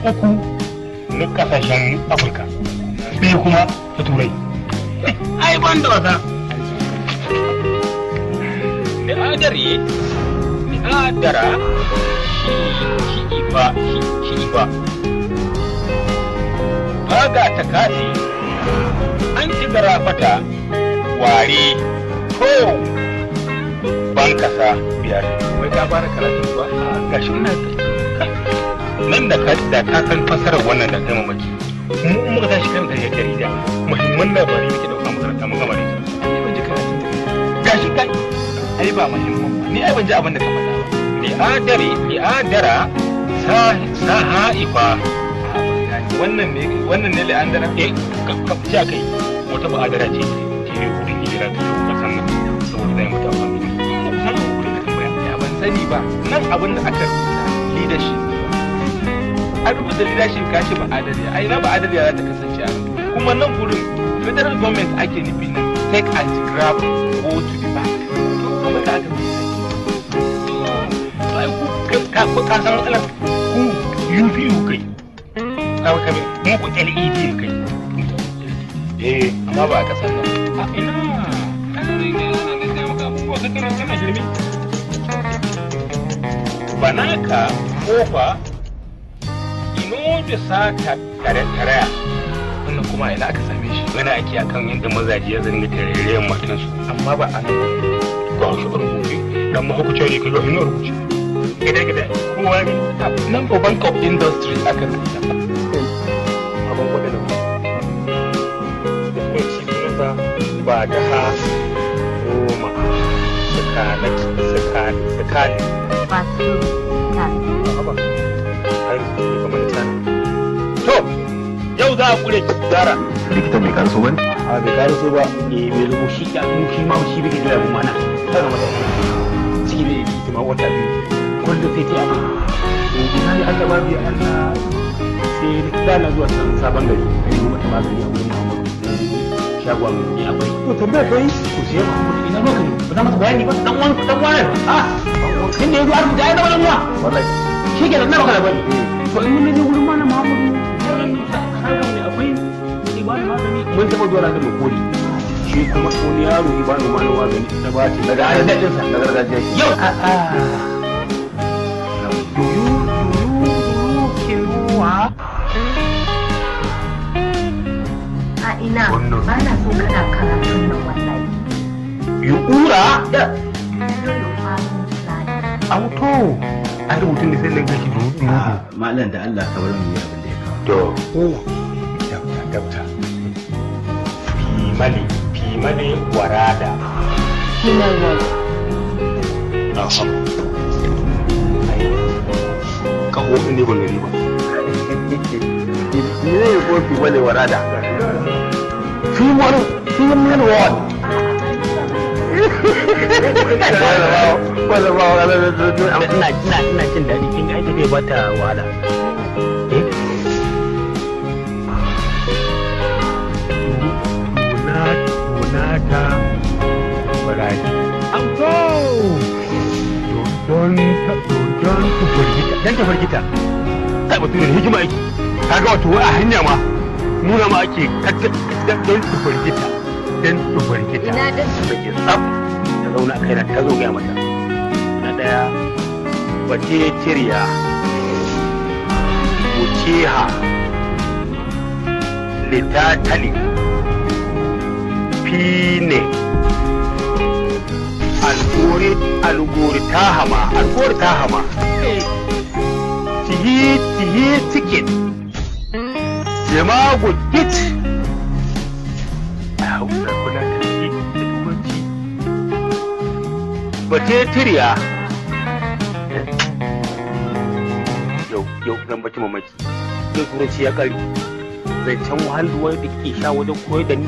uku na kasashen Afirka, ɗaya kuma ta Turai. Ai ban da wasa. Adara shi ifa baga ta kasi an ci garafata ware to ban kasa biyar wai ka fara karatu ba gashi ina nan da ka san fasarar wannan da kai mamaki mu muka tashi kan da jarida muhimman labari muke dauka makaranta mun gama da ita ban ji karatu gashi kai ai ba muhimman ni ai ban ji abin da ka faɗa ba li'adara sahaifa wannan ne li'adara ka fi kai wata ba'adara ce ke gudun hijira ta yau kasan nan saboda zai mutu a wani san abu gudun da tambaya ya ban sani ba nan abin da aka rubuta leadership an rubuta leadership kashi ba'adari ai na ba'adari ya za ta kasance a kuma nan gurin federal government ake nufi nan take and grab go to the back kuma da aka ka san matsalar ku UPU kai ka kame mu ku LED kai amma ba a kasar nan a ina kana shirme banaka kofa ino da saka taraya wannan kuma ina aka same shi wani ake akan yadda mazaji ya zanga tarerayen matansu amma ba a nan ba shi rubuce dan mahukuta ne kai ga ina rubuce gida kowa ne nan ko bank of industry aka rubuta abin kwadda da kuma shi sunansa ba da ha goma sakali ba su ba har ne kamar tana to yau za a kure ki zara likita bai karaso ba ne a bai karaso ba bai zo shi ya shi ma shi bai gida mu mana ta ga mata ciki ne ita ma wata biyu wanda sai ta amma ina ne Allah babu ya Allah sai da na zuwa sabon gari kai mu mata magani a wurin Muhammadu shagwan ne akwai to tambaya kai to sai Muhammadu ina maka ne ba za masa bayani ba dan wani kin da yazo a rubuta ai da wannan wallahi shi ke nan baka da bani to in mun je wurin mana Muhammadu ne akwai ibanu magani mun taba zuwa da mu koli shi kuma wani yaro ibanu magani da ba ta daga addadin sa daga gargajiya yau a ina ba na so kana karatun nan wallahi yu'ura da auto an rubutun da sai daga shi malam da Allah ka bar mu yi abin da ya kawo to dabta fimali warada kaho ne ban gani ba ne ne ko fi wale warada female ward ina jin daɗi kin ga ita bai bata wahala tunata baraji amto don ta fargita kai mutum da hikima yake kaga wato a hanya ma nuna ma ake don ta fargita ina da take tsaf ta zauna a kaina ta zo ga mata na daya wace tiriya wuceha litatali fine alguri ta hama tihi ticket jama'a git a hausar kula da shi da turanci bace tiriya yau zan baki mamaki yau turanci ya kare zancen wahalwar da ke sha wajen koyar da ni